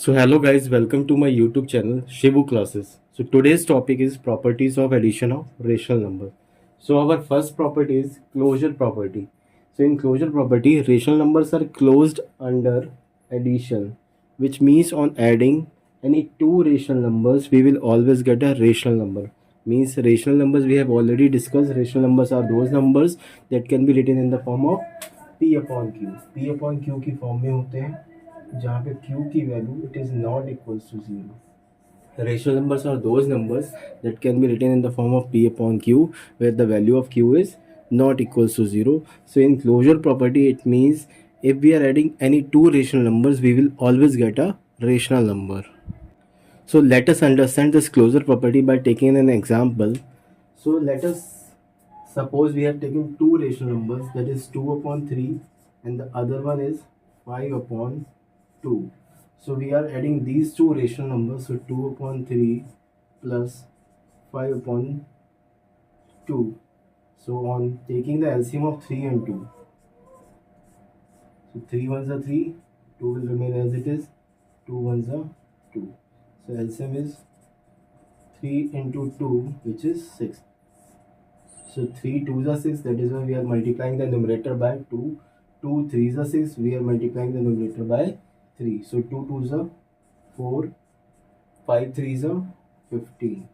So hello guys, welcome to my YouTube channel Shivu Classes. So today's topic is properties of addition of rational number. So our first property is closure property. So in closure property, rational numbers are closed under addition, which means on adding any two rational numbers, we will always get a rational number. Means rational numbers we have already discussed. Rational numbers are those numbers that can be written in the form of P upon Q. P upon Q की form में होते हैं जहाँ पे Q की value it is not equals to zero. Rational numbers are those numbers that can be written in the form of P upon Q where the value of Q is not equals to 0. So in closure property it means if we are adding any two rational numbers we will always get a rational number. So let us understand this closure property by taking an example. So let us suppose we have taken two rational numbers, that is 2 upon 3 and the other one is 5 upon 2. So we are adding these two rational numbers, so 2 upon 3 plus 5 upon 2. So on taking the LCM of 3 and 2, so 3 ones are 3, 2 will remain as it is, 2 ones are 2. So LCM is 3 into 2, which is 6. So 3 2s are 6, that is why we are multiplying the numerator by 2. 2 3s are 6, we are multiplying the numerator by 3. So 2 2s are 4, 5 3s are 15.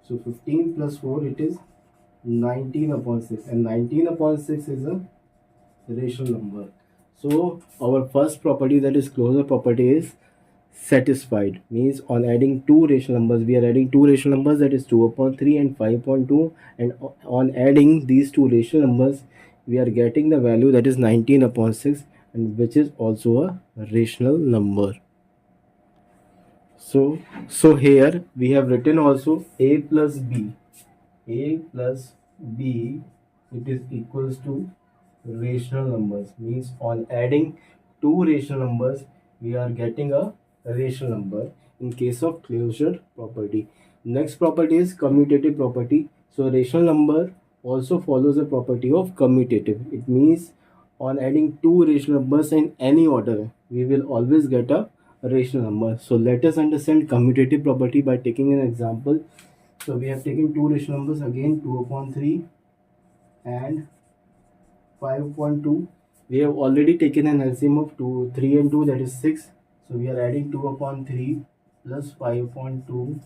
So 15 plus 4 it is 19 upon 6, and 19 upon 6 is a rational number. So our first property, that is closure property, is satisfied. Means on adding two rational numbers, we are adding two rational numbers, that is 2 upon 3 and 5 upon 2, and on adding these two rational numbers we are getting the value that is 19 upon 6, and which is also a rational number. So here we have written also a plus b. A plus b, it is equals to rational numbers. Means on adding two rational numbers we are getting a rational number in case of closure property. Next property is commutative property. So rational number also follows the property of commutative. It means on adding two rational numbers in any order we will always get a rational number. So let us understand commutative property by taking an example. So we have taken two rational numbers again, 2 upon 3 and 5 upon 2. We have already taken an LCM of 3 and 2, that is 6. So we are adding 2 upon 3 plus 5 upon 2.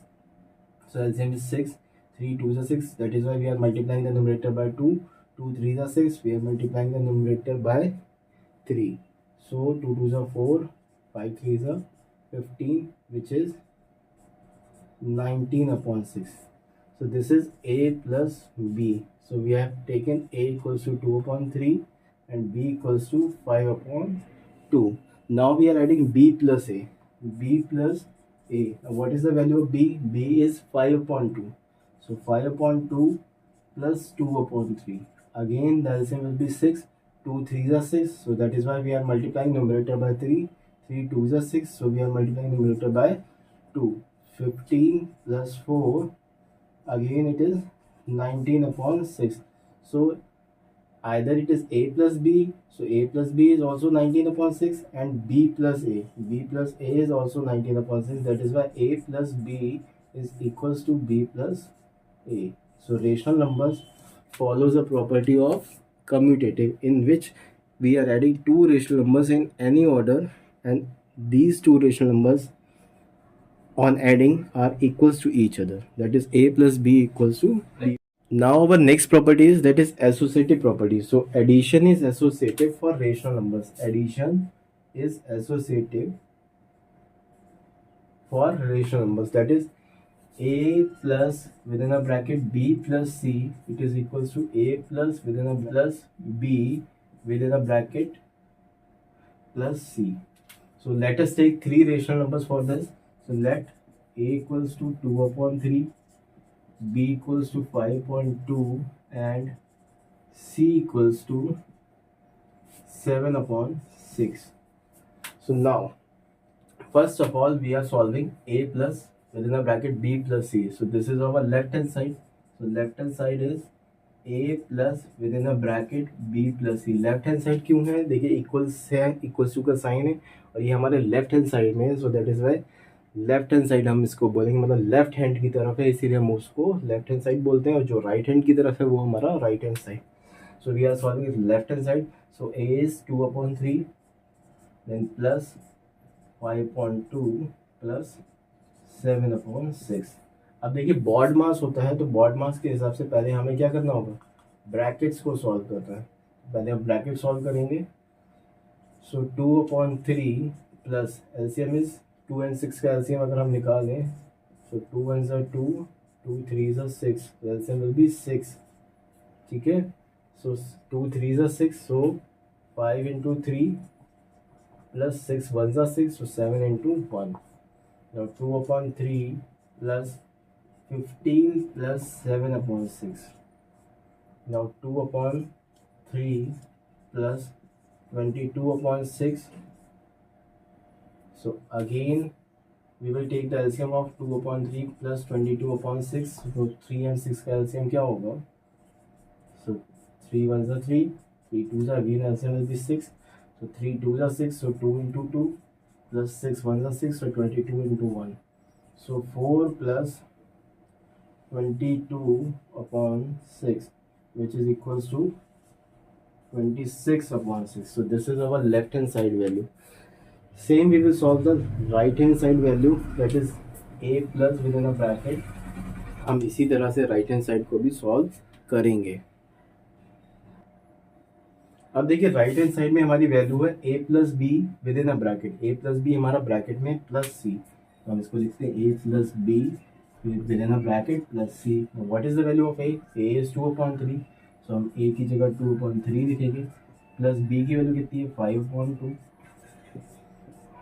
So LCM is 6. 3 2s are 6, that is why we are multiplying the numerator by 2. 2 3s are 6, we are multiplying the numerator by 3. So 2 2s are 4, 5 3s are 15, which is 19 upon 6. So this is a plus b. So we have taken a equals to 2 upon 3 and b equals to 5 upon 2. Now we are adding b plus a. b plus a. Now what is the value of b? b is 5 upon 2. So 5 upon 2 plus 2 upon 3. Again the LCM will be 6. 2 3s are 6. So that is why we are multiplying numerator by 3. 3 2s are 6. So we are multiplying numerator by 2. 15 plus 4, again it is 19 upon 6. So either it is a plus b, so a plus b is also 19 upon 6, and b plus a is also 19 upon 6. That is why a plus b is equals to b plus a. So rational numbers follows the property of commutative, in which we are adding two rational numbers in any order, and these two rational numbers on adding are equals to each other, that is a plus b equals to b. Now our next property is, that is associative property. So addition is associative for rational numbers. Addition is associative for rational numbers, that is a plus within a bracket b plus c, it is equals to a plus within a plus b within a bracket plus c. So let us take three rational numbers for this. So let a equals to 2 upon 3, b equals to 5 upon 2, and c equals to 7 upon 6. So now, first of all, we are solving a plus within a bracket b plus c. So this is our left hand side. So left hand side is A plus with in a bracket B plus C. Left hand side क्यों है, देखिए equals है, equals to का sign है और ये हमारे left hand side में है, so that is why left hand side हम इसको बोलेंगे, मतलब लेफ्ट हैंड की तरफ है इसीलिए हम उसको लेफ्ट हैंड साइड बोलते हैं, और जो राइट हैंड की तरफ है वो हमारा right hand side. So we are solving is left hand side, so a is 2/3 then plus 5.2 plus 7/6। अब देखिए बॉड मास होता है, तो बॉड मास के हिसाब से पहले हमें क्या करना होगा, ब्रैकेट्स को सॉल्व करना है। पहले हम ब्रैकेट सॉल्व करेंगे, सो 2/3 प्लस एलसीएम इज 2 and 6 का एलसीएम अगर हम निकालें, सो 2 1s are 2, 2 3s are 6, LCM will be 6, ठीक है। सो 2 3s are 6, so 5 into 3 plus 6 1s are 6, so 7 into 1. Now 2/3 plus 15 plus 7/6. Now 2/3 plus 22/6. So again we will take the LCM of 2/3 plus 22/6. So 3 and 6 का LCM क्या होगा, so 3 1s are 3, 3 2s are, again LCM will be 6, so 3 2s are 6, so 2 into 2 plus 6 1s are 6, so 22 into 1, so 4 plus 22/6, which is equals to 26/6. So this is our left hand side value. Same we will solve the right hand side value, that is a plus within a bracket. हम इसी तरह से right hand side को भी solve करेंगे। अब देखिए right hand side में हमारी वैल्यू है a plus b with in a bracket, a plus b हमारा ब्रैकेट में प्लस सी, तो हम इसको लिखते हैं a plus b with in a bracket plus c. What is the value of a is 2/3, so हम a की जगह 2/3 लिखेंगे, प्लस b की वैल्यू कितनी है 5/2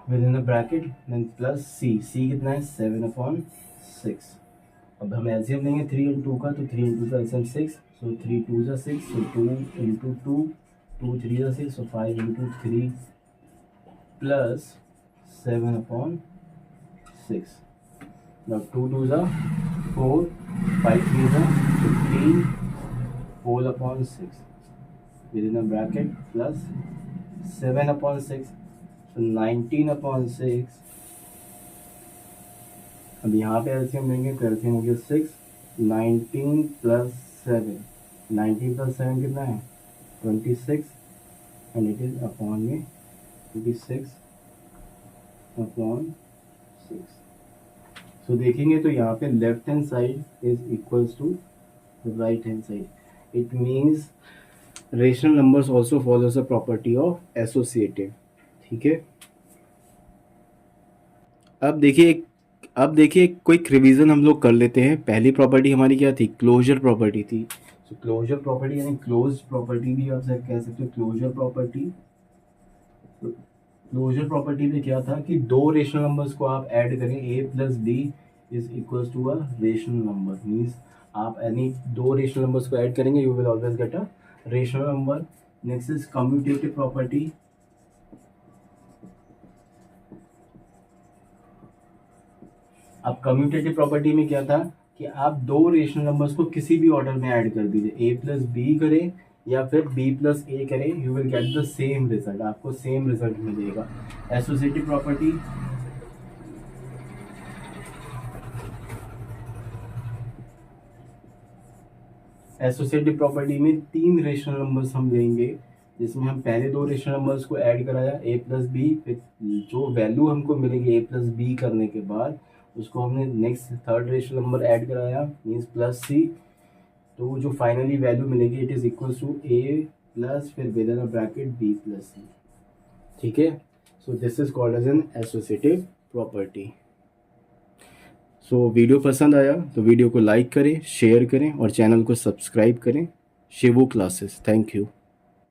with in the bracket, then plus c, c कितना है 7/6। अब हम एलसीएम लेंगे 3 and 2 का, तो 3 and 2 का LCM 6, so 3 2s are 6, so 2 into 2, 2 3s are 6, so 5 into 3 plus 7/6. Now 2 2s are 4, 5 3s are 15 whole/6 within a bracket plus 7/6, so 19/6। अब यहाँ पे एलसीएम लेंगे तो एलसीएम हो गया 6, 19 प्लस 7, 19 प्लस 7 कितना है 26, एंड इट इज अपॉन में 26/6। सो देखेंगे तो यहाँ पे left hand side is equals to right hand side, it means rational numbers also follows the property of associative, ठीक है। अब देखिए क्विक रिवीजन हम लोग कर लेते हैं। पहली प्रॉपर्टी हमारी क्या थी, क्लोजर प्रॉपर्टी थी। सो क्लोजर प्रॉपर्टी यानी क्लोज्ड प्रॉपर्टी भी आप कह सकते हो क्लोजर प्रॉपर्टी। क्लोजर प्रॉपर्टी में क्या था कि दो रेशनल नंबर्स को आप ऐड करें, a plus b is equals to a rational number, means आप यानी दो रेशनल नंबर्स को ऐड करेंगे, you will always get a rational number. Next is commutative property. अब कम्यूटेटिव प्रॉपर्टी में क्या था कि आप दो रेशनल नंबर्स को किसी भी ऑर्डर में ऐड कर दीजिए, a प्लस बी करें या फिर b प्लस ए करें, you will get the same result, आपको सेम रिजल्ट मिलेगा। एसोसिएटिव प्रॉपर्टी, एसोसिएटिव प्रॉपर्टी में तीन रेशनल नंबर्स हम लेंगे, जिसमें हम पहले दो रेशनल नंबर्स को ऐड कराया a प्लस बी, फिर जो वैल्यू हमको मिलेगी a प्लस बी करने के बाद उसको हमने next third rational number add कराया, मीन्स प्लस सी, तो जो फाइनली वैल्यू मिलेगी it is equal to a plus फिर with in a bracket b plus c, ठीक है। So this is called as an associative property. So video पसंद आया तो वीडियो को लाइक करें, शेयर करें और चैनल को सब्सक्राइब करें। Shivu classes, thank you.